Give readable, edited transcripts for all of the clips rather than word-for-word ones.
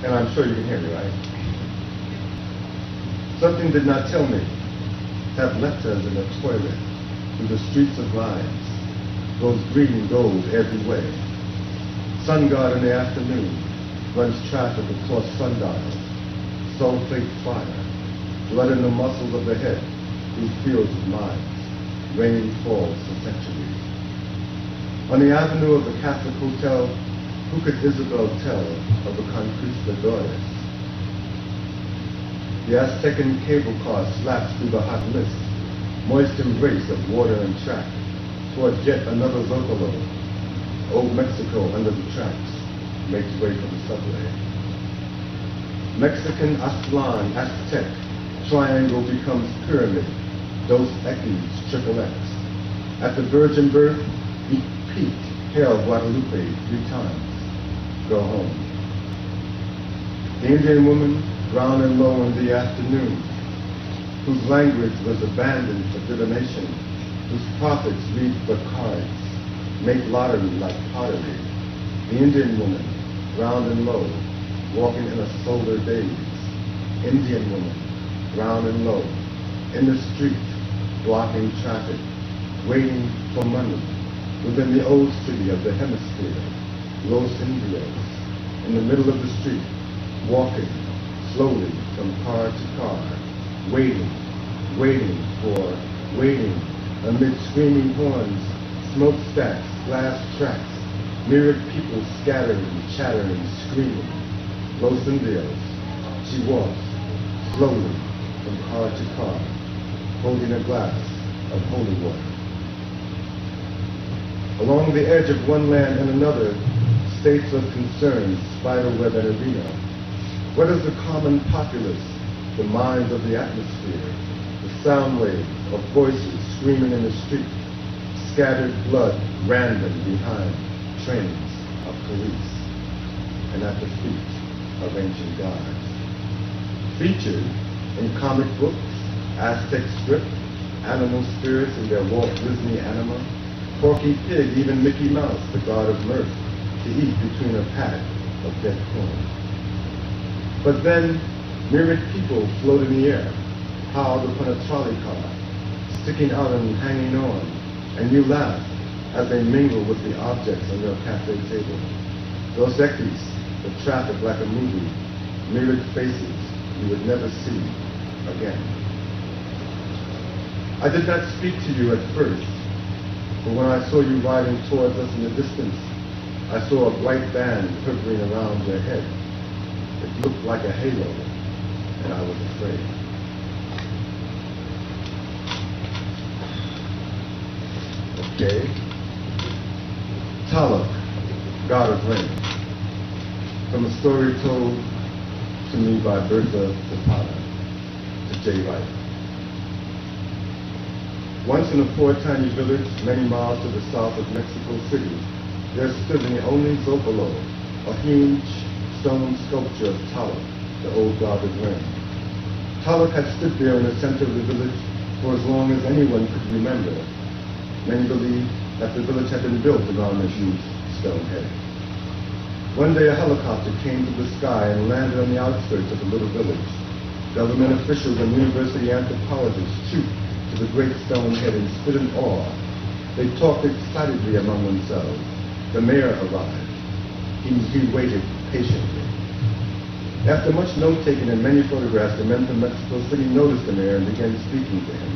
And I'm sure you can hear me, right? Something did not tell me. Have left us in a toilet through the streets of vines. Goes green gold every way. Sun god in the afternoon runs traffic across sundials. Sulfate fire. Blood in the muscles of the head through fields of mines. Rain falls for centuries. On the avenue of the Catholic Hotel, who could Isabel tell of the conquistadores? The Aztecan cable car slaps through the hot mist, moist embrace of water and track, towards yet another Zocalo. Old Mexico under the tracks makes way for the subway. Mexican Aztlan, Aztec, triangle becomes pyramid, Dos Equis, triple X. At the virgin birth, eat peak, hail Guadalupe 3 times. Go home. The Indian woman, brown and low in the afternoon, whose language was abandoned for divination, whose prophets read the cards, make lottery like pottery. The Indian woman, brown and low, walking in a solar daze. Indian woman, brown and low, in the street, blocking traffic, waiting for money, within the old city of the hemisphere, Los Indios, in the middle of the street, walking slowly from car to car, waiting amid screaming horns, smokestacks, glass tracks, myriad people scattering, chattering, screaming. Los Indios, she walks slowly from car to car, holding a glass of holy water. Along the edge of one land and another, states of concern, spiderweb and arena. What is the common populace, the minds of the atmosphere, the sound wave of voices screaming in the street, scattered blood random behind trains of police, and at the feet of ancient gods. Featured in comic books, Aztec script, animal spirits in their Walt Disney anima, Porky Pig, even Mickey Mouse, the god of mirth, to eat between a pack of dead corn. But then, myriad people float in the air, piled upon a trolley car, sticking out and hanging on, and you laugh as they mingle with the objects on your cafe table. Dos Equis, the traffic like a movie, myriad faces you would never see again. I did not speak to you at first, but when I saw you riding towards us in the distance, I saw a bright band quivering around your head. It looked like a halo, and I was afraid. Okay. Talak, god of rain. From a story told to me by Bertha Zapata to Jay Wright. Once in a poor tiny village many miles to the south of Mexico City, there stood in the only Zocalo a huge stone sculpture of Talak, the old god of rain. Talak had stood there in the center of the village for as long as anyone could remember. Many believe that the village had been built around the huge stone head. One day a helicopter came to the sky and landed on the outskirts of the little village. Government officials and university anthropologists trooped to the great stone head and stood in awe. They talked excitedly among themselves. The mayor arrived. He waited patiently. After much note-taking and many photographs, the men from Mexico City noticed the mayor and began speaking to him.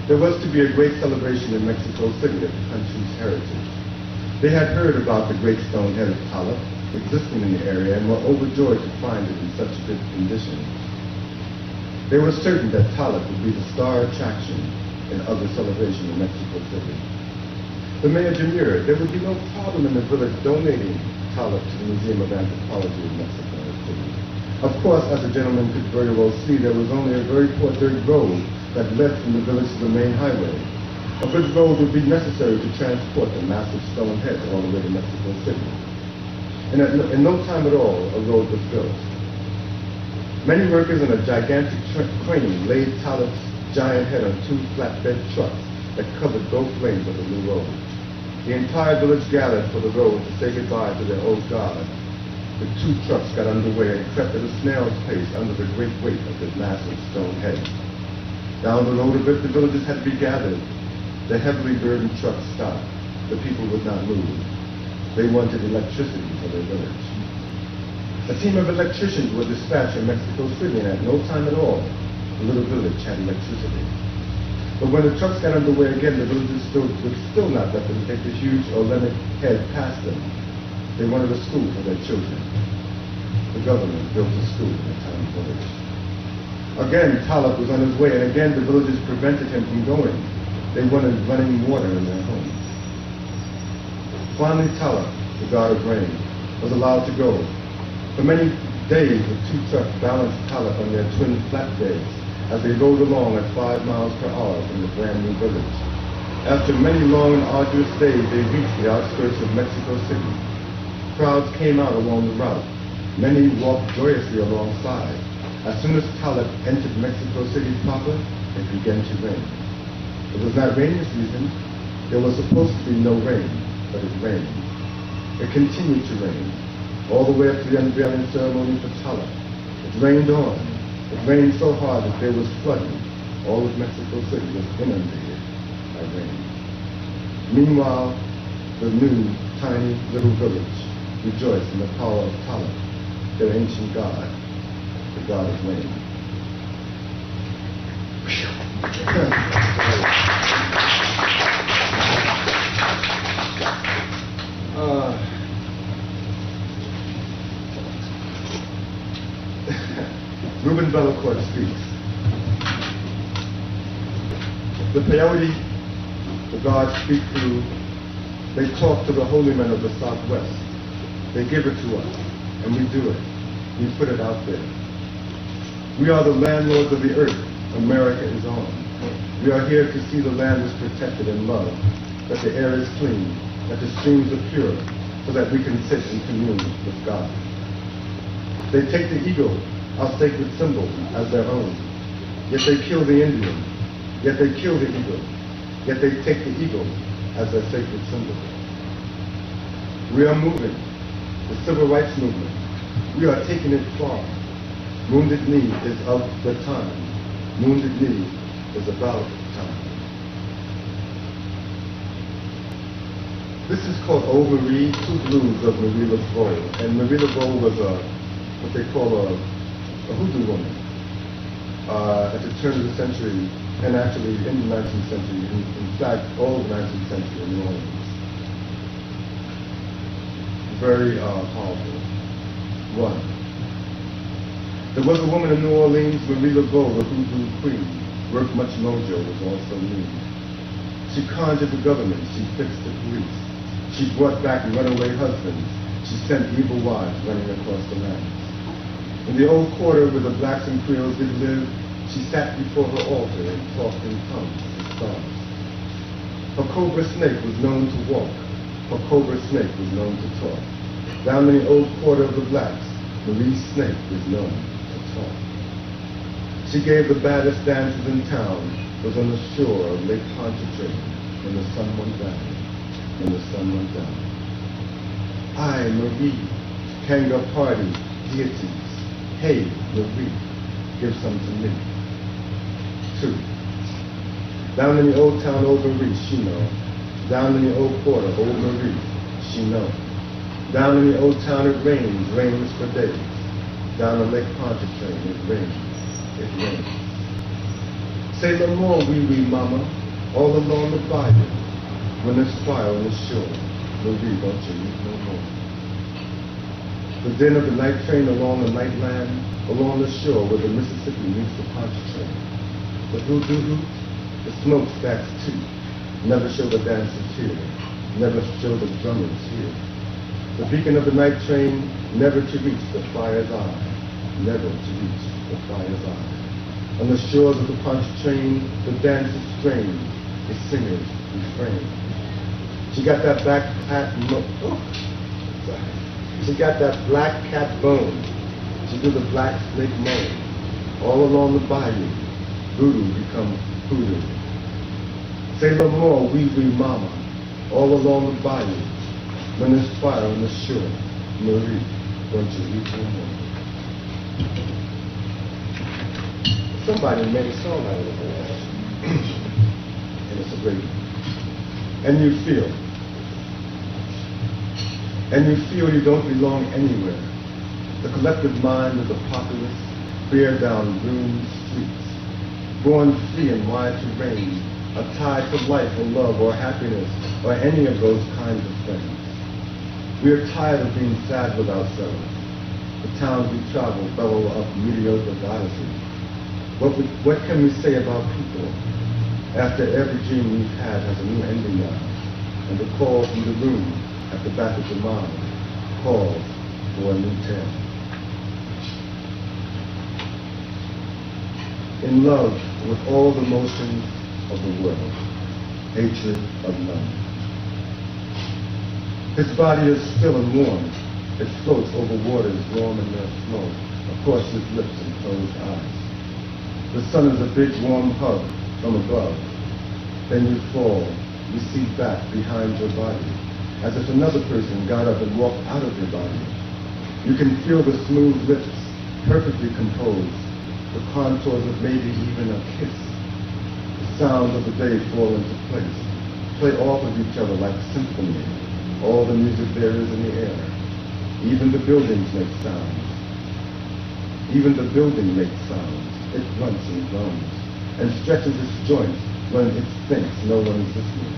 There was to be a great celebration in Mexico City of the country's heritage. They had heard about the great stone head of Talak existing in the area and were overjoyed to find it in such good condition. They were certain that Talak would be the star attraction in other celebration in Mexico City. The mayor demurred. There would be no problem in the village donating Talak to the Museum of Anthropology in Mexico City. Of course, as the gentleman could very well see, there was only a very poor dirt road that led from the village to the main highway. A good road would be necessary to transport the massive stone head all the way to Mexico City. And in no time at all, a road was built. Many workers in a gigantic crane laid Talak's giant head on 2 flatbed trucks that covered both lanes of the new road. The entire village gathered for the road to say goodbye to their old god. the two trucks got underway and crept at a snail's pace under the great weight of the massive stone head. Down the road a bit, the villagers had to be gathered. The heavily burdened trucks stopped. The people would not move. They wanted electricity for their village. A team of electricians were dispatched from Mexico City, and at no time at all, the little village had electricity. But when the trucks got underway again, the villagers would still not let them take the huge Olympic head past them. They wanted a school for their children. The government built a school in the town village. Again, Talib was on his way, and again the villagers prevented him from going. They wanted running water in their homes. Finally, Talib, the god of rain, was allowed to go. For many days, the two trucks balanced Talib on their twin flatbeds as they rode along at 5 miles per hour from the brand new village. After many long and arduous days, they reached the outskirts of Mexico City. Crowds came out along the route. Many walked joyously alongside. As soon as Talib entered Mexico City proper, it began to rain. It was not rainy season. There was supposed to be no rain, but it rained. It continued to rain, all the way up to the unveiling ceremony for Talib. It rained on. It rained so hard that there was flooding. All of Mexico City was inundated by rain. Meanwhile, the new, tiny, little village rejoiced in the power of Talib, their ancient god, the god of rain. Ruben Bellecourt speaks. The peyote, the gods speak through, they talk to the holy men of the Southwest. They give it to us, and we do it. We put it out there. We are the landlords of the earth. America is on. We are here to see the land is protected and loved, that the air is clean, that the streams are pure, so that we can sit and commune with God. They take the eagle, our sacred symbol, as their own. Yet they kill the Indian. Yet they kill the eagle. Yet they take the eagle as their sacred symbol. We are moving. The civil rights movement. We are taking it far. Wounded Knee is of the time. Wounded Knee is about time. This is called Old Marie, Two Blues of Marie Laveau. And Marie Laveau was what they call a hoodoo woman at the turn of the century, and actually in the 19th century, in fact, all of the 19th century in New Orleans. Very powerful. One. There was a woman in New Orleans, Marie Laveau, the hoodoo queen. Worked much mojo, was also mean. She conjured the government, she fixed the police. She brought back runaway husbands. She sent evil wives running across the land. In the old quarter where the blacks and Creoles did live, she sat before her altar and talked in tongues and stars. Her cobra snake was known to walk. Her cobra snake was known to talk. Down in the old quarter of the blacks, Marie's snake was known to talk. She gave the baddest dances in town, was on the shore of Lake Pontchartrain when the sun went down, when the sun went down. I, Marie, Kanga party, deities. Hey, Marie, give some to me. Two. Down in the old town, Old Marie, she know. Down in the old quarter, Old Marie, she know. Down in the old town, it rains for days. Down on Lake Pontchartrain, it rains. Say no more, wee mama, all along the bayou. When there's fire on the shore, Marie, don't you weep no more. The din of the night train along the night land, along the shore where the Mississippi meets the Pontchartrain. The hoodoo hoot, the smokestacks too, never show the dancers here, never show the drummers here. The beacon of the night train, never to reach the fire's eye, never to reach the fire's eye. On the shores of the Pontchartrain, the dancers strain, the singers refrain. She got that She got that black cat bone. She do the black snake moan. All along the bayou, voodoo become hoodoo. Say no more, wee mama. All along the bayou, when there's fire on the shore, Marie, going to reach your home. Somebody made a song out of it, and it's a great one. And you feel you don't belong anywhere. The collective mind of the populace bear down ruined streets, born free and wide to range, are tied to life or love or happiness or any of those kinds of things. We are tired of being sad with ourselves. The towns we travel bellow up mediocre goddesses. What can we say about people after every dream we've had has a new ending now, and the call from the room at the back of the mind calls for a new tale. In love with all the motions of the world, hatred of none. His body is still and warm. It floats over waters warm in their flow, across his lips and closed eyes. The sun is a big warm hug from above. Then you fall, recede back behind your body, as if another person got up and walked out of your body. You can feel the smooth lips, perfectly composed, the contours of maybe even a kiss. The sounds of the day fall into place, play off of each other like symphony, all the music there is in the air. Even the buildings make sounds. Even the building makes sounds. It grunts and groans, and stretches its joints when it thinks no one is listening.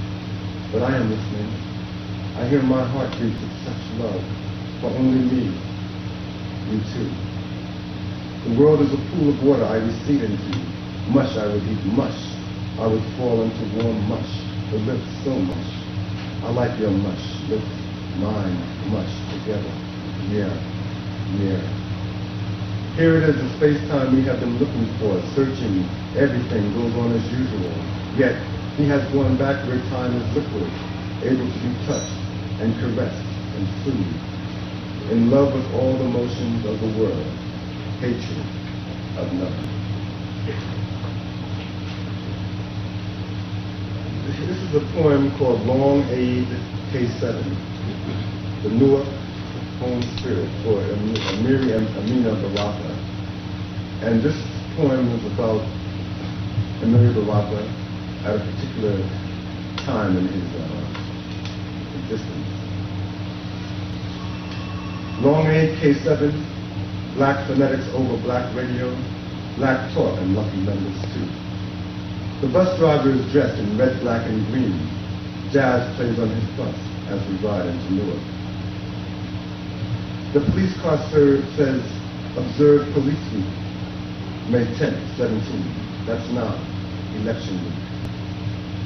But I am listening. I hear my heartbeat with such love for only me, you too. The world is a pool of water I recede into. Mush I would eat, mush. I would fall into warm mush. The lips so much. I like your mush, lips, mine, mush, together. Yeah. Here it is, the space-time we have been looking for, searching. Everything goes on as usual. Yet, he has gone back where time is liquid, able to be touched and caressed and soothed. In love with all the motions of the world, hatred of none. This is a poem called Long Aid K7, the Newark Home Spirit for Amiri Amina Baraka. And this poem is about Amiri Baraka at a particular time in his existence. Long Aid K7, black phonetics over black radio, black talk and lucky numbers too. The bus driver is dressed in red, black, and green. Jazz plays on his bus as we ride into Newark. The police car says, observe police week, May 10th, 17. That's now, election week.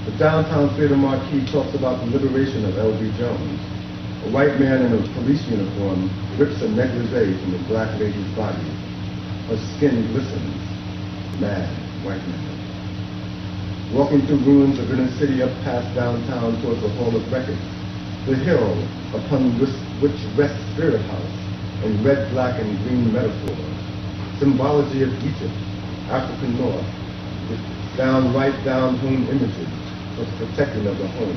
The downtown theater marquee talks about the liberation of L.B. Jones. A white man in a police uniform rips a negligee from a black lady's body. Her skin glistens. Mad, white man. Walking through ruins of inner city up past downtown towards the Hall of Records, the hill upon which rests Spirit House in red, black, and green metaphor, symbology of Egypt, African North, with downright down-home images of protecting of the home,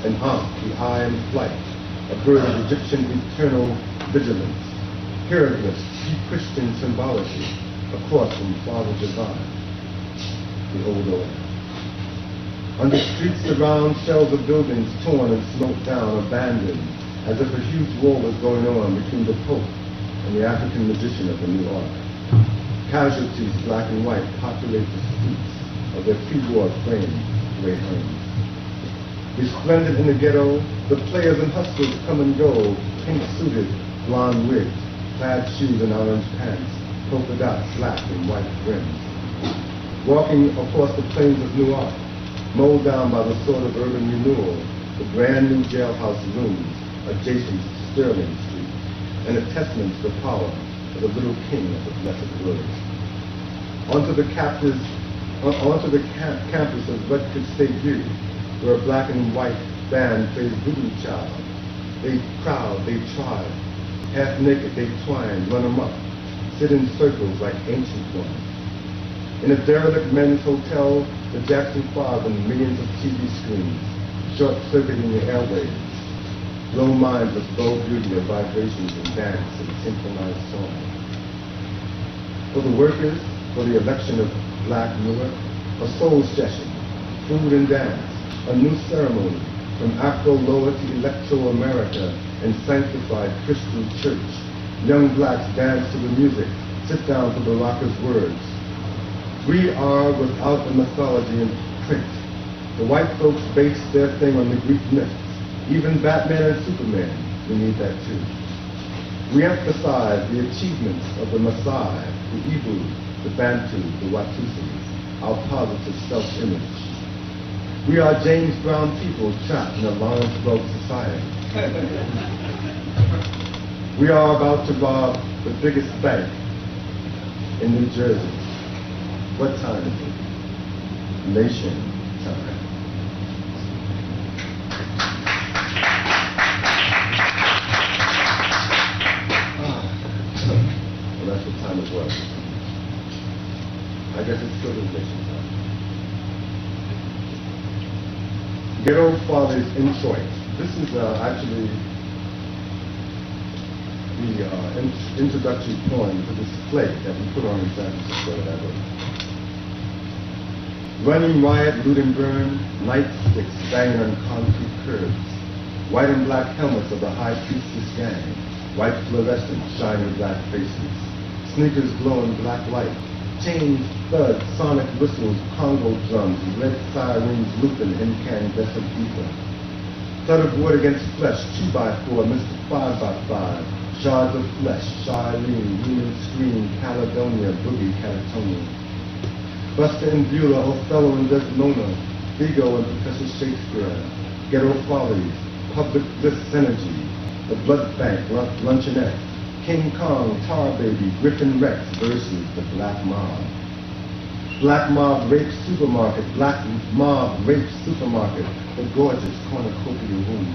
an Ankh, the eye in flight, a bird of Egyptian eternal vigilance, hieroglyphs, deep Christian symbology, a cross from Father Divine, the old order. On the streets around, shells of buildings torn and smoked down, abandoned, as if a huge war was going on between the Pope and the African magician of the New Art. Casualties, black and white, populate the streets of their pre-war framed gray homes. Resplendent in the ghetto, the players and hustlers come and go, pink-suited, blonde wigs, plaid shoes and orange pants, polka dots, black and white brims. Walking across the plains of New Art, mowed down by the sword of urban renewal, the brand new jailhouse looms adjacent to Sterling Street, and a testament to the power of the little king of the blessed word. Onto the campus of Redford State U, where a black and white band plays voodoo child. They crowd, they try, half naked they twine, run amok, sit in circles like ancient ones. In a derelict men's hotel, the Jackson 5 and millions of TV screens, short-circuiting the airwaves. blow minds with bold beauty of vibrations and dance and synchronized song. For the workers, for the election of Black Newark, a soul session, food and dance, a new ceremony, from Afro-Lower to Electro-America and sanctified Crystal Church. Young blacks dance to the music, sit down to the rocker's words. We are without a mythology in print. The white folks base their thing on the Greek myths. Even Batman and Superman, we need that too. We emphasize the achievements of the Maasai, the Ibu, the Bantu, the Watusis, our positive self-image. We are James Brown people trapped in a Lawrenceburg society. We are about to rob the biggest bank in New Jersey. What time is it? Nation time. Well, that's what time it was. I guess it's still nation time. Ghetto Fathers in Troy. This is actually the introductory poem to this play that we put on in San Francisco that I wrote. Running riot, loot and burn, nightsticks banging on concrete curbs, white and black helmets of the high priestess gang, white fluorescents shining black faces, sneakers glowing black light, chains, thuds, sonic whistles, Congo drums, red sirens looping incandescent ether. Thud of wood against flesh, 2x4, Mr. 5x5, shards of flesh, Charlene, human scream, Caledonia, boogie, Catatonia. Buster and Beulah, Othello and Desdemona, Vigo and Professor Shakespeare, Ghetto Follies, Public Bliss Synergy, The Blood Bank, Luncheonette, King Kong, Tar Baby, Griffin Rex versus the Black Mob. Black Mob Rape Supermarket, Black Mob Rape Supermarket, the gorgeous cornucopia room.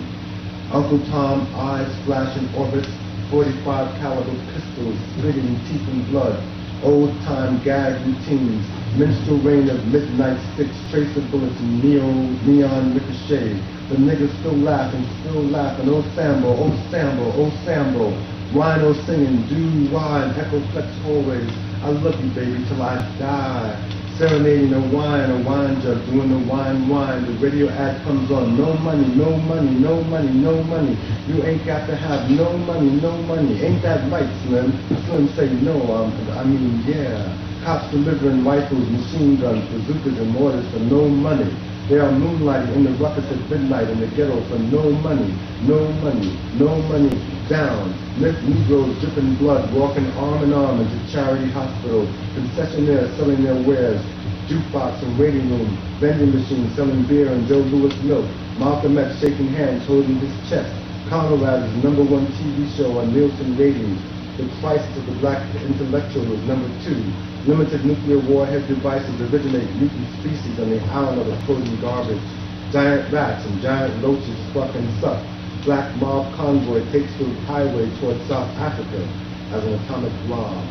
Uncle Tom, eyes flashing orbits, 45 caliber pistols, spitting teeth and blood, old-time gag routines, minstrel rain of midnight sticks, tracer bullets and neon ricochet. The niggas still laughing, oh Sambo, oh Sambo, oh Sambo. Rhino singing, do-wah in echo-flex hallways. I love you, baby, till I die. Serenading a wine jug, doing the wine. The radio ad comes on, no money, no money, no money, no money. You ain't got to have no money, no money. Ain't that right, Slim? Slim say no, I mean, yeah. Cops delivering rifles, machine guns, bazookas and mortars for no money. They are moonlighting in the ruckus at midnight in the ghetto for no money, no money, no money. Down, Negroes dripping blood, walking arm in arm into charity hospitals, concessionaires selling their wares, jukebox and waiting room, vending machines selling beer and Joe Louis milk, Malcolm X shaking hands holding his chest, Conrad's #1 TV show on Nielsen ratings, The Crisis of the Black Intellectual is #2, limited nuclear warhead devices originate mutant species on the island of exploding garbage, giant rats and giant roaches fuck and suck. Black mob convoy takes the highway towards South Africa as an atomic bomb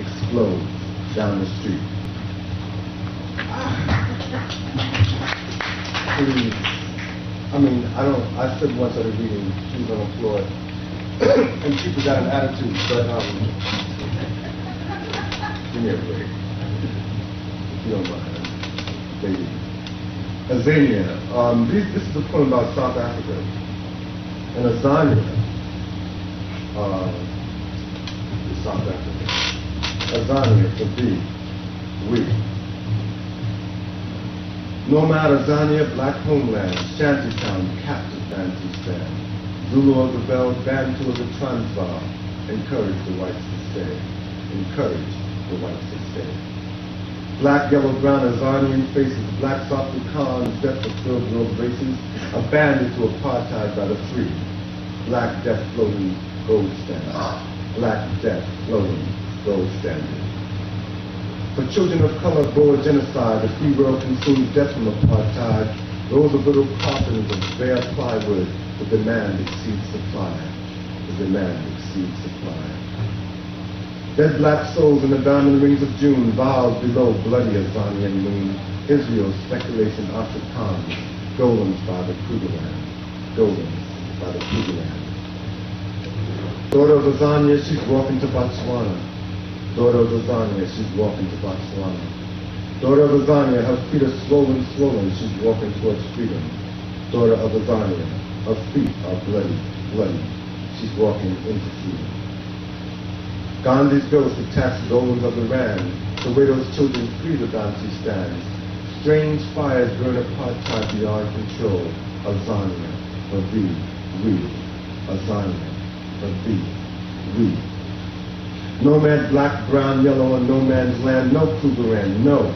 explodes down the street. Please. I said once at a meeting, she was unemployed, and people got an attitude, but give me a break, if you don't mind, baby. Azania, this is a poem about South Africa. And Azania is South Africa. Azania for thee, we. Nomad Azania, black homeland, shantytown, captive Bantu stand. Zulu of the Bell, Bantu of the Transvaal, encourage the whites to stay. Encourage the whites to stay. Black, yellow, brown, Azanian faces, black Afrikaans, death fulfilled in those races, abandoned to apartheid by the free. Black death floating, gold standard. Black death floating, gold standard. For children of color, Boer genocide, the free world consumes death from apartheid. Rows of little coffins of bare plywood, the demand exceeds supply. The demand exceeds supply. Dead black souls in the diamond rings of June, vows below bloody Azanian moon. Israel, speculation, Afrikaans, golems by the Krugerland. Golems by the Kugeland. Daughter of Azania, she's walking to Botswana. Daughter of Azania, she's walking to Botswana. Daughter of Azania, her feet are swollen, she's walking towards freedom. Daughter of Azania, her feet are bloody, she's walking into freedom. Gandhi's ghost attacks golems of the Rand, the widow's children free the Bantu stands. Strange fires burn apartheid beyond control. Azania, for thee, we. Azania, for thee, we. No man black, brown, yellow, and no man's land, no Krugerrand, no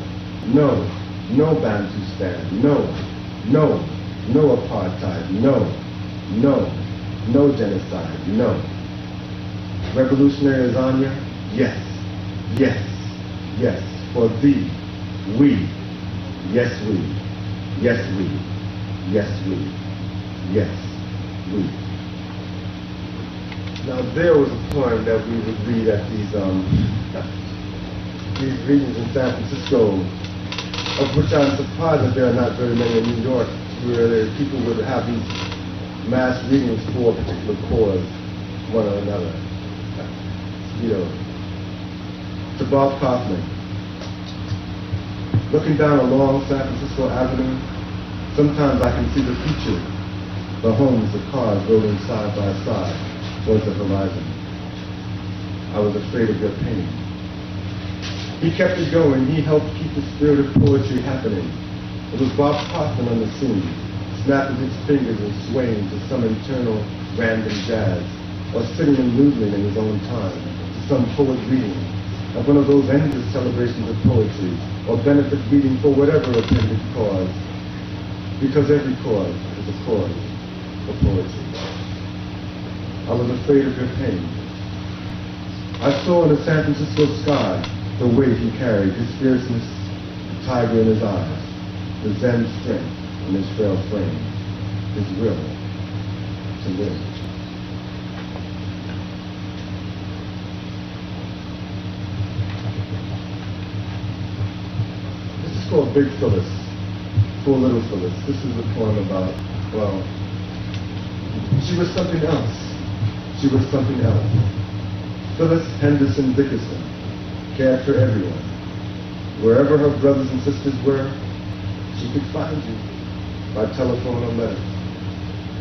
Bantustan, no apartheid, no genocide, no. Revolutionary Azania, yes, for thee, we, yes we. Now there was a poem that we would read at these readings in San Francisco, of which I'm surprised that there are not very many in New York, where people would have these mass readings for a particular cause, one or another. To Bob Kaufman. Looking down along San Francisco Avenue, sometimes I can see the future, the homes, the cars rolling side by side towards the horizon. I was afraid of your pain. He kept it going. He helped keep the spirit of poetry happening. It was Bob Kaufman on the scene, snapping his fingers and swaying to some internal random jazz, or sitting and noodling in his own time to some poet reading, at one of those endless celebrations of poetry, or benefit reading for whatever appended cause, because every cause is a cause for poetry. I was afraid of your pain. I saw in the San Francisco sky the weight he carried, his fierceness, the tiger in his eyes, the Zen strength in his frail frame, his will to live. This is called Big Phyllis, Poor Little Phyllis. This is a poem about, well, she was something else. She was something else. Phyllis Henderson Dickerson cared for everyone. Wherever her brothers and sisters were, she could find you by telephone or letter.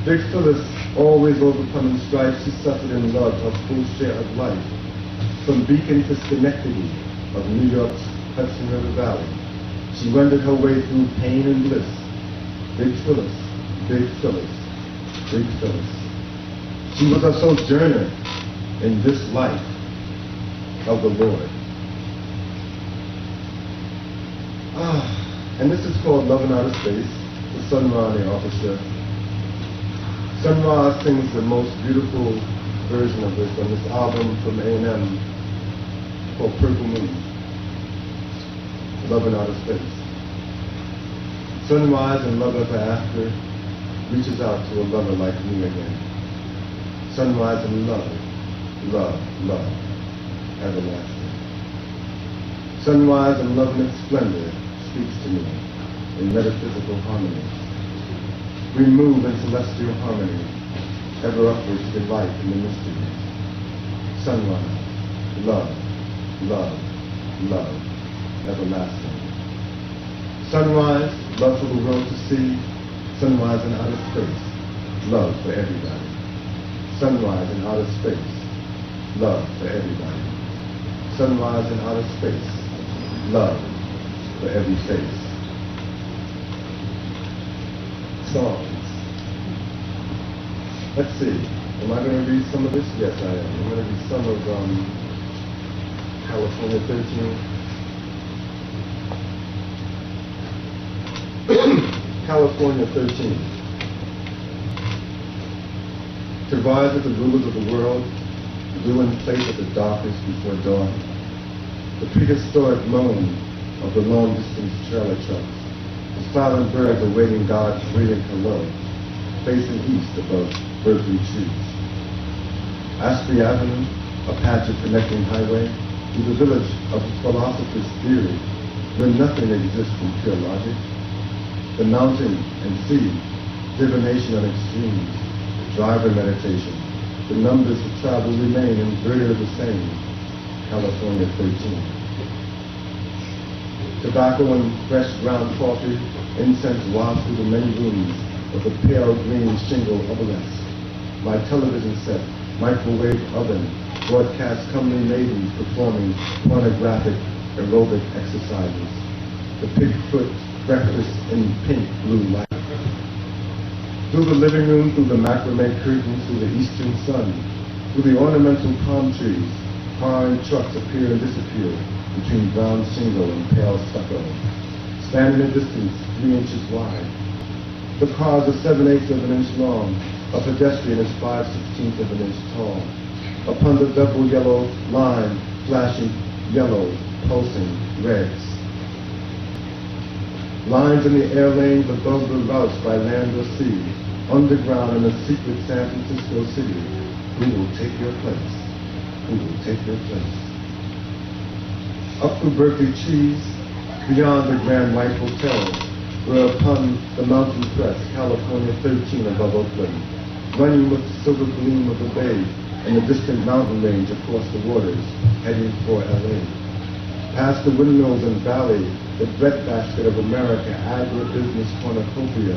Big Phyllis, always overcoming strife, she suffered and loved her full share of life. From Beacon to Schenectady of New York's Hudson River Valley, she wended her way through pain and bliss. Big Phyllis, Big Phyllis, Big Phyllis. She was a sojourner in this life of the Lord. And this is called Love and Outer Space, the Sun Ra and the Orchestra. Sun Ra sings the most beautiful version of this on this album from A&M called Purple Moon, Love and Outer Space. Sunrise and love ever after reaches out to a lover like me again. Sunrise and love, everlasting. Sunrise and love in its splendor speaks to me in metaphysical harmony. We move in celestial harmony, ever upwards to light in the mysteries. Sunrise, love, everlasting. Sunrise, love for the world to see. Sunrise in outer space, love for everybody. Sunrise in outer space, love for everybody. Sunrise in outer space, love for every face. Songs. Let's see. Am I going to read some of this? Yes, I am. I'm going to read some of California 13. California 13. To rise with the rulers of the world, due in place at the darkness before dawn. The prehistoric moan of the long-distance trailer trucks. The silent birds awaiting God's brilliant hello, facing east above Berkeley trees. Ashby Avenue, a patch of connecting highway, is a village of philosophers' theory, where nothing exists from pure logic. The mountain and sea, divination on extremes, driver meditation. The numbers of travel remain and greater the same. California 13. Tobacco and fresh ground coffee, incense wafts through the many rooms of the pale green shingle obelisk. My television set, microwave oven, broadcast comely maidens performing pornographic aerobic exercises. The pigfoot breakfast in pink blue light. Through the living room, through the macrame curtains, through the eastern sun, through the ornamental palm trees, foreign trucks appear and disappear between brown shingle and pale stucco, spanning a distance 3 inches wide. The cars are 7/8 of an inch long, a pedestrian is 5/16 of an inch tall. Upon the double yellow line, flashing yellows, pulsing reds. Lines in the air lanes above the routes by land or sea, underground in a secret San Francisco city. Who will take your place? Who will take your place? Up through Berkeley trees, beyond the Grand White Hotel, where upon the mountain crest, California 13 above Oakland, running with the silver gleam of the bay and the distant mountain range across the waters, heading for LA. Past the windmills and valley, the breadbasket of America, agribusiness cornucopia,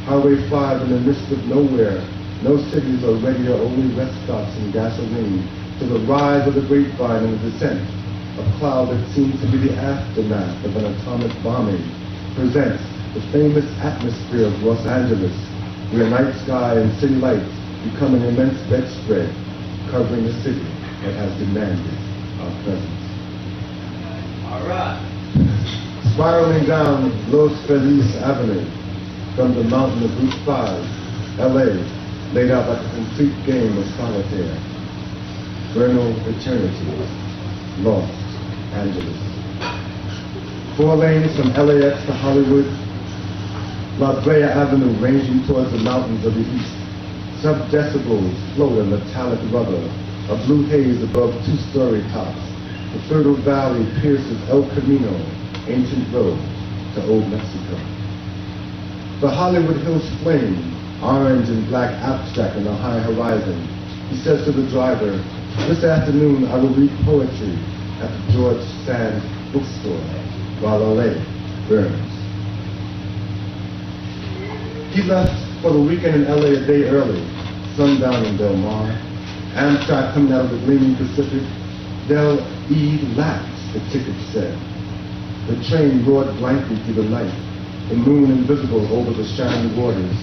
Highway 5 in the midst of nowhere, no cities or radio, only rest stops and gasoline, to the rise of the grapevine and the descent, a cloud that seems to be the aftermath of an atomic bombing, presents the famous atmosphere of Los Angeles, where night sky and city lights become an immense bedspread covering the city that has demanded our presence. All right. Spiraling down Los Feliz Avenue from the mountain of Route 5, LA, laid out like a complete game of solitaire. Vernal eternity, Los Angeles. 4 lanes from LAX to Hollywood, La Brea Avenue ranging towards the mountains of the east. Sub-decibels float in metallic rubber, a blue haze above 2-story tops. The fertile valley pierces El Camino, ancient road to Old Mexico. The Hollywood Hills flame, orange and black abstract on the high horizon. He says to the driver, "This afternoon I will read poetry at the George Sand bookstore while LA burns." He left for the weekend in LA a day early, sundown in Del Mar. Amtrak coming out of the gleaming Pacific. Del E laps, the ticket said. The train roared blankly through the night, the moon invisible over the shining waters.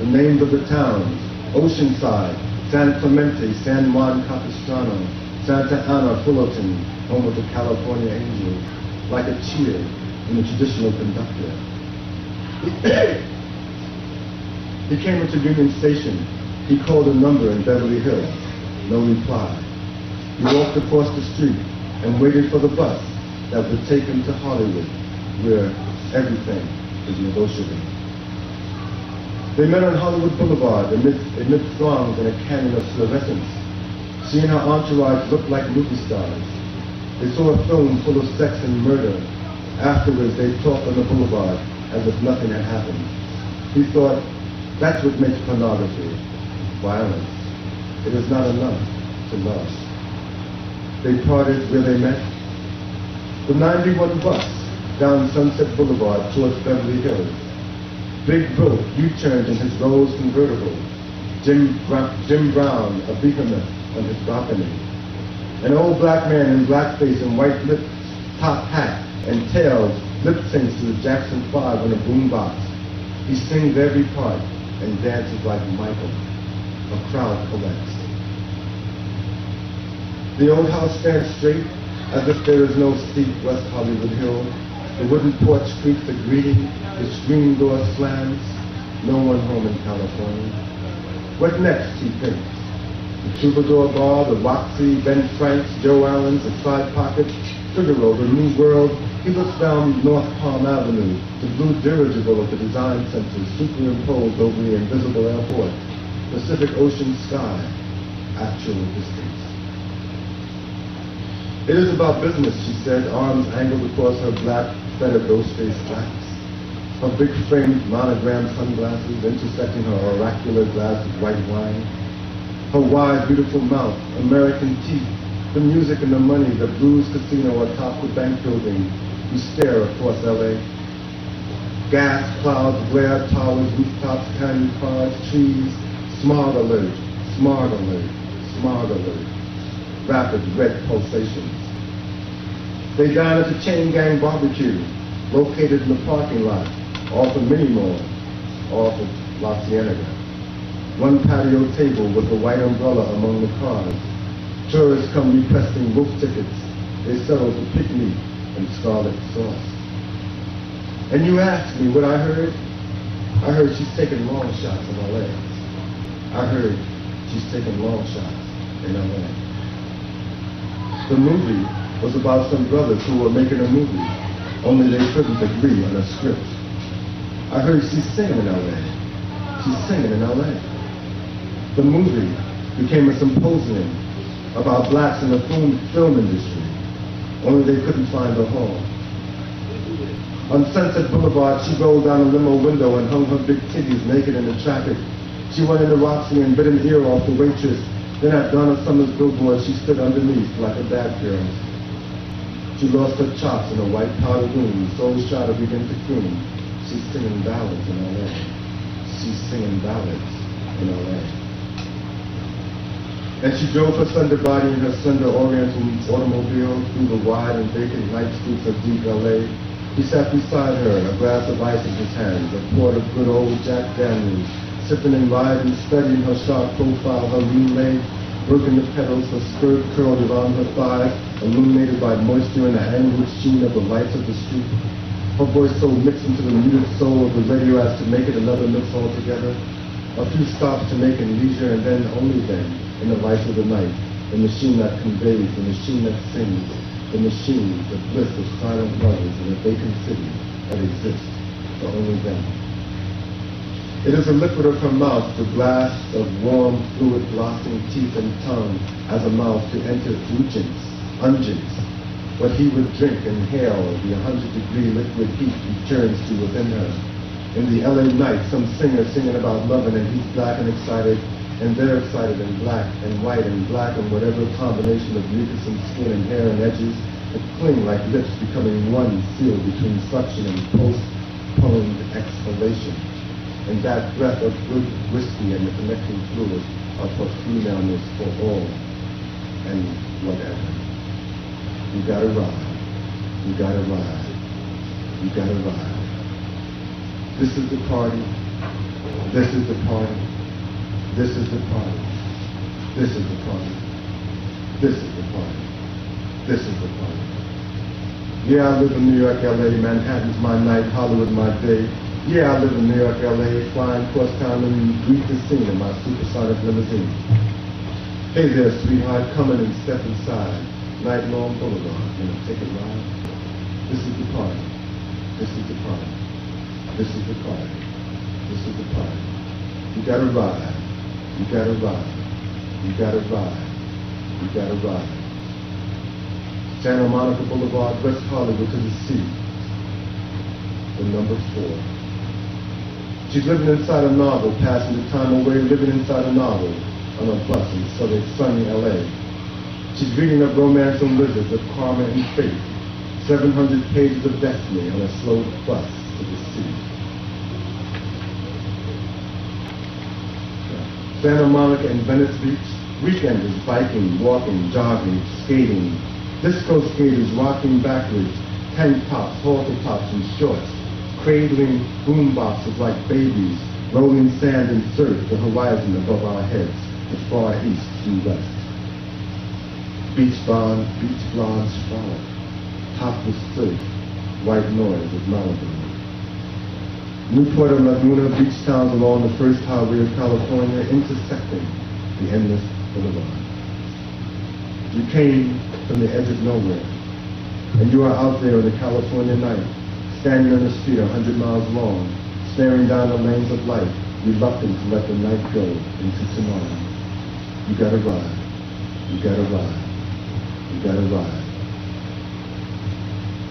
The names of the towns: Oceanside, San Clemente, San Juan Capistrano, Santa Ana, Fullerton, home of the California Angels, like a cheer from the traditional conductor. He came into Union Station. He called a number in Beverly Hills. No reply. He walked across the street and waited for the bus that would take him to Hollywood, where everything is negotiable. They met on Hollywood Boulevard amid throngs in a canyon of fluorescence. She and her entourage looked like movie stars. They saw a film full of sex and murder. Afterwards, they talked on the boulevard as if nothing had happened. He thought, that's what makes pornography, violence. It is not enough to love. They parted where they met. The 91 bus down Sunset Boulevard towards Beverly Hills. Big Broke U-turned in his Rolls convertible. Jim Brown, a behemoth on his balcony. An old black man in blackface and white lip top hat and tails lip syncs to the Jackson 5 on a boombox. He sings every part and dances like Michael. A crowd collects. The old house stands straight as if there is no steep West Hollywood hill. The wooden porch creaks a greeting, the screen door slams. No one home in California. What next, he thinks? The Troubadour Bar, the Roxy, Ben Frank's, Joe Allen's, the Side Pocket, Figaro, the New World. He looks down North Palm Avenue, the blue dirigible of the design center superimposed over the invisible airport. Pacific Ocean sky, actual distance. It is about business, she said, arms angled across her black, feathered, ghost-faced laps. Her big framed monogram sunglasses intersecting her oracular glass of white wine. Her wide, beautiful mouth, American teeth, the music and the money, the blues casino atop the bank building. You stare across L.A. Gas clouds, glare towers, rooftops, candy cars, trees. Smog alert, smog alert, smog alert. Rapid red pulsations. They dine at the Chain Gang Barbecue, located in the parking lot, off of Mini Mall, off of La Cienega. One patio table with a white umbrella among the cars. Tourists come requesting wolf tickets. They settle for pig meat and scarlet sauce. And you ask me what I heard? I heard she's taking long shots in L.A. I heard she's taking long shots in L.A. The movie was about some brothers who were making a movie, only they couldn't agree on a script. I heard she's singing in L.A. She's singing in L.A. The movie became a symposium about blacks in the film industry, only they couldn't find a hall. On Sunset Boulevard, she rolled down a limo window and hung her big titties naked in the traffic. She went into Roxy and bit an ear off the waitress. Then at Donna Summer's billboard, she stood underneath like a bad girl. She lost her chops in a white powder room, so shy to begin to croon. She's singing ballads in L.A. She's singing ballads in L.A. And she drove her slender body in her slender oriental automobile through the wide and vacant night streets of deep L.A. He sat beside her, a glass of ice in his hand, a quart of good old Jack Daniels, sipping and riding, studying her sharp profile, her lean leg, working the pedals, her skirt curled around her thighs, illuminated by moisture and the angled sheen of the lights of the street. Her voice so mixed into the muted soul of the radio as to make it another mix altogether. A few stops to make in leisure, and then, only then, in the light of the night, the machine that conveys, the machine that sings, the machine, the bliss of silent lovers in a vacant city that exists for only them. It is a liquid of her mouth, the glass of warm, fluid, glossing teeth and tongue, as a mouth to enter through unguents. What he would drink, inhale, the 100-degree liquid heat returns to within her. In the LA night, some singer singing about loving, and he's black and excited, and they're excited and black and white and black and whatever combination of mucus and skin and hair and edges that cling like lips becoming one sealed between suction and postponed exhalation. And that breath of good whiskey and the connecting fluid of her femaleness for all and whatever. You gotta ride. You gotta ride. You gotta ride. This is the party. This is the party. This is the party. This is the party. This is the party. This is the party. Yeah, I live in New York, LA. Manhattan's my night, Hollywood my day. Yeah, I live in New York, LA, flying across town and greet the scene in my supersonic limousine. Hey there, sweetheart, come in and step inside. Night-long boulevard, take a ride. This is the party. This is the party. This is the party. This is the party. You gotta ride. You gotta ride. You gotta ride. You gotta ride. Santa Monica Boulevard, West Hollywood to the sea. The number 4. She's living inside a novel, passing the time away, living inside a novel on a bus in sunny LA. She's reading up romance and lizards of karma and fate, 700 pages of destiny on a slow bus to the sea. Santa Monica and Venice Beach, weekenders biking, walking, jogging, skating, disco skaters rocking backwards, tank tops, halter tops, and shorts, cradling boom boxes like babies, rolling sand and surf, the horizon above our heads, the far east due west. Beach blondes frolic, topless surf, white noise of Malibu. Newport and Laguna beach towns along the first highway of California intersecting the endless boulevard. You came from the edge of nowhere, and you are out there in the California night, standing on the street 100 miles long, staring down the lanes of light, reluctant to let the night go into tomorrow. You gotta ride. You gotta ride. You gotta ride.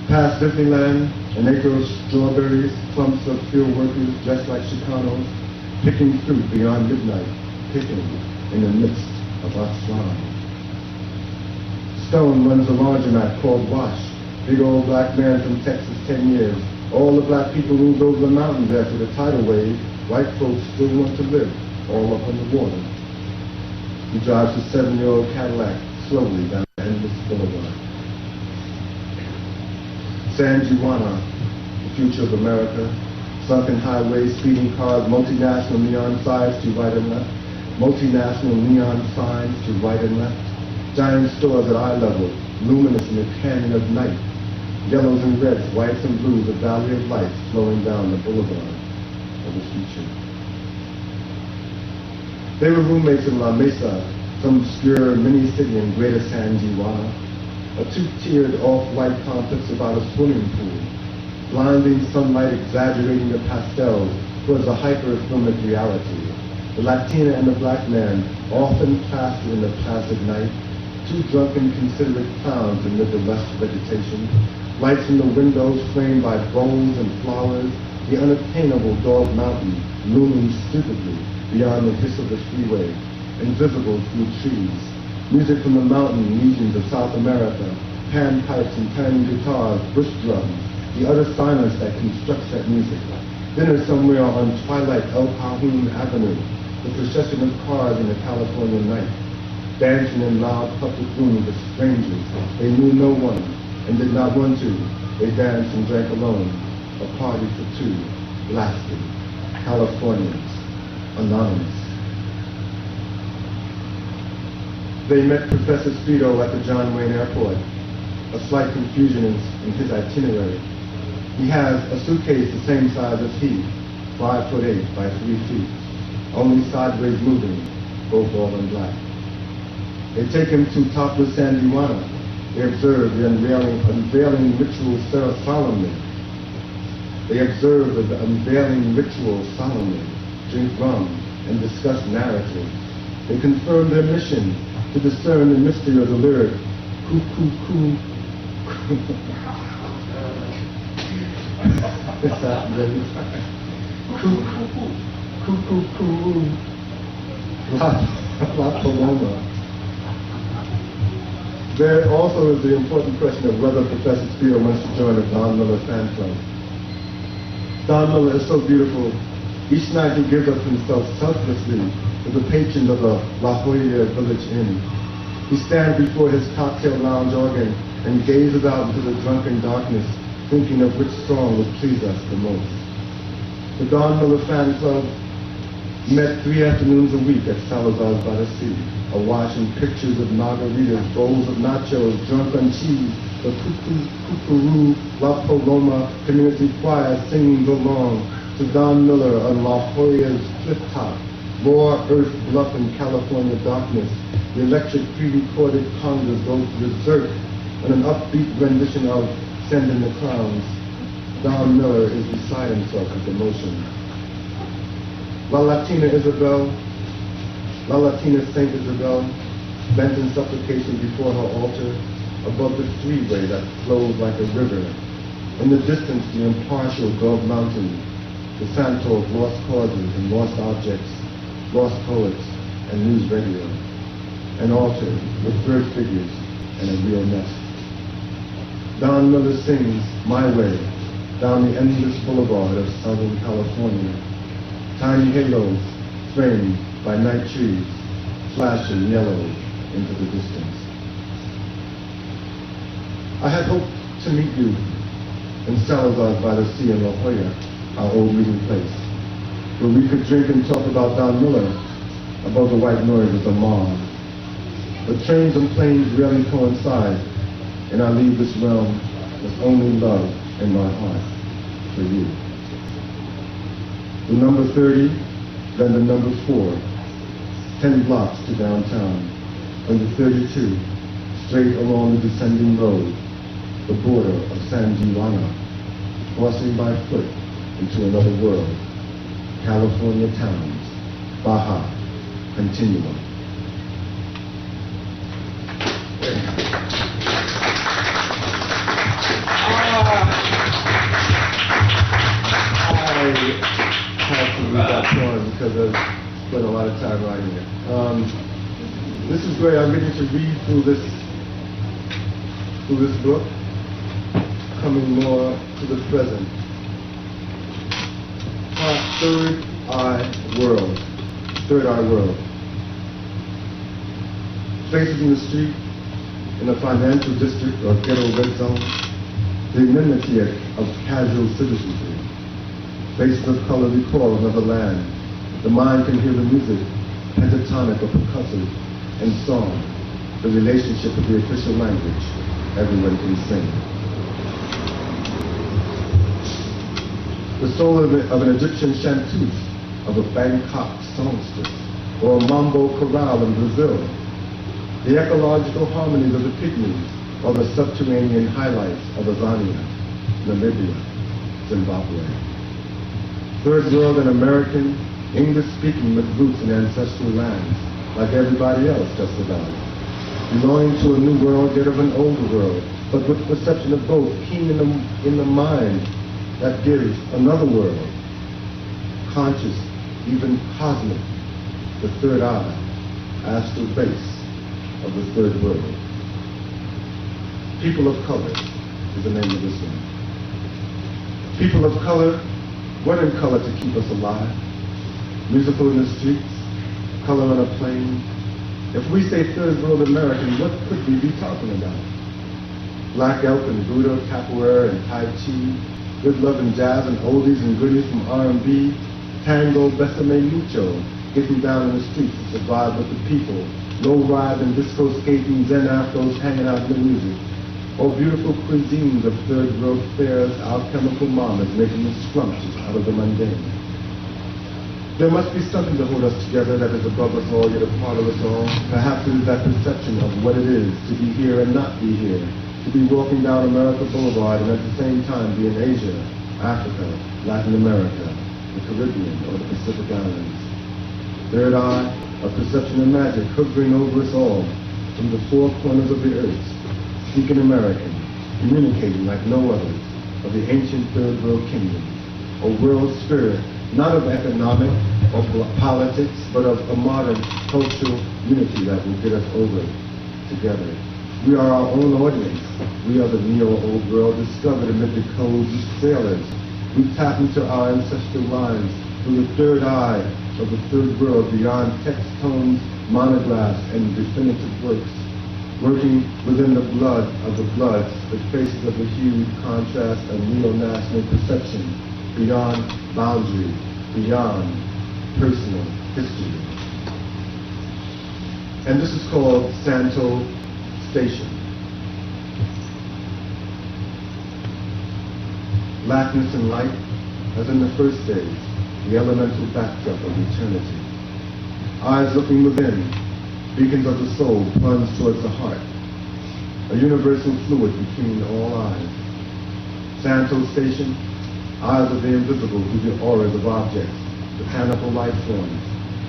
Past Disneyland, an acre of strawberries, clumps of field workers dressed like Chicanos, picking fruit beyond midnight, picking in the midst of our slum. Stone runs a laundromat called Wash. Big old black man from Texas, 10 years. All the black people moved over the mountains after the tidal wave. White folks still want to live all up on the water. He drives a 7-year-old Cadillac slowly down the endless boulevard. San Juana, the future of America. Sunken highways, speeding cars, multinational neon signs to right and left. Multinational neon signs to right and left. Giant stores at eye level, luminous in the canyon of night. Yellows and reds, whites and blues, a valley of lights flowing down the boulevard of the future. They were roommates in La Mesa, some obscure mini-city in Greater San Juana. A two-tiered off-white complex about a swimming pool. Blinding sunlight exaggerating the pastels towards a hyper-filmic reality. The Latina and the black man, often plastered in the placid night. Two drunken, considerate clowns amid the lush vegetation. Lights from the windows framed by bowls and flowers. The unattainable Dog Mountain looming stupidly beyond the hiss of the freeway, invisible through trees. Music from the mountain regions of South America. Panpipes and tiny guitars, bush drums. The utter silence that constructs that music. Dinner somewhere on twilight El Cajon Avenue. The procession of cars in the California night. Dancing in loud public rooms with strangers. They knew no one and did not want to. They danced and drank alone. A party for two, lasting. Californians, anonymous. They met Professor Speedo at the John Wayne Airport. A slight confusion in his itinerary. He has a suitcase the same size as he, 5'8" by 3 feet, only sideways moving, both all in black. They take him to topless San Juana. They observe the unveiling ritual solemnly. They observe the unveiling ritual solemnly, drink rum, and discuss narrative. They confirm their mission to discern the mystery of the lyric, coo, coo, coo. It's that really coo, coo, coo, coo, La Paloma. There also is the important question of whether Professor Speedo wants to join the Don Miller fan club. Don Miller is so beautiful. Each night he gives up himself selflessly to the patrons of the La Jolla Village Inn. He stands before his cocktail lounge organ and gazes out into the drunken darkness, thinking of which song would please us the most. The Don Miller fan club met 3 afternoons a week at Salazar's by the Sea, awash in pictures of margaritas, bowls of nachos, drunk on cheese, the Cuckoo, La Paloma community choir singing along to Don Miller on La Jolla's cliff top, raw earth bluff in California darkness. The electric pre-recorded congas go berserk on an upbeat rendition of Send in the Clowns. Don Miller is beside himself with emotion. La Latina Saint Isabel, bent in supplication before her altar, above the freeway that flows like a river. In the distance, the impartial Dog Mountain, the Santo of lost causes and lost objects, lost poets and news radio. An altar with bird figures and a real nest. Don Miller sings My Way down the endless boulevard of Southern California. Tiny halos framed by night trees, flashing yellow into the distance. I had hoped to meet you in Salazar's by the Sea in La Jolla, our old meeting place, where we could drink and talk about Don Miller above the white noise of the mob. But trains and planes rarely coincide, and I leave this realm with only love in my heart for you. The number 30, then the number 4, 10 blocks to downtown, and the 32, straight along the descending road, the border of San Juana, crossing by foot into another world, California towns, Baja Continuum. All right. because I've spent a lot of time writing it. This is great. I'm getting to read through this book, coming more to the present. Third Eye World. Third Eye World. Faces in the street, in a financial district or ghetto red zone, the enmity of casual citizenry. Faces of color recall another land. The mind can hear the music, pentatonic or percussive, and song, the relationship of the official language. Everyone can sing. The soul of an Egyptian chanteuse, of a Bangkok songstress, or a mambo chorale in Brazil. The ecological harmonies of the pygmies, or the subterranean highlights of Azania, Namibia, Zimbabwe. Third world and American, English-speaking with roots in ancestral lands, like everybody else just about. Belonging to a new world, yet of an older world, but with perception of both, keen in the mind that gives another world, conscious, even cosmic, the third eye, astral base of the third world. People of Color is the name of this one. People of color, what in color to keep us alive? Musical in the streets, color on a plane. If we say third world American, what could we be talking about? Black elk and Buddha, capoeira and Tai Chi, good love and jazz and oldies and goodies from R&B, tango, besame mucho, getting down in the streets to survive with the people, low ride and disco skating, zen afros hanging out in the music, or beautiful cuisines of third world fairs, alchemical mamas making the scrumptious out of the mundane. There must be something to hold us together that is above us all, yet a part of us all. Perhaps it is that perception of what it is to be here and not be here, to be walking down America Boulevard and at the same time be in Asia, Africa, Latin America, the Caribbean, or the Pacific Islands. Third eye, a perception of magic hovering over us all from the four corners of the earth, speaking American, communicating like no others of the ancient third world kingdoms, a world spirit not of economic or politics, but of a modern cultural unity that will get us over together. We are our own audience. We are the neo-old world discovered amid the codes of sailors. We tap into our ancestral lines through the third eye of the third world beyond text tones, monographs, and definitive works, working within the blood of the bloods, the faces of the hued contrast and neo-national perception, beyond boundary, beyond personal history. And this is called Santo Station. Blackness and light, as in the first days, the elemental backdrop of eternity. Eyes looking within, beacons of the soul plunged towards the heart, a universal fluid between all eyes. Santo Station, eyes of the invisible through the auras of objects, botanical life forms,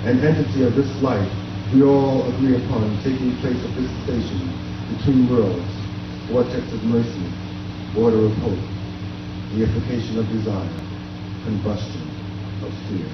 an entity of this life we all agree upon taking place at this station between worlds, vortex of mercy, border of hope, reification of desire, combustion of fear.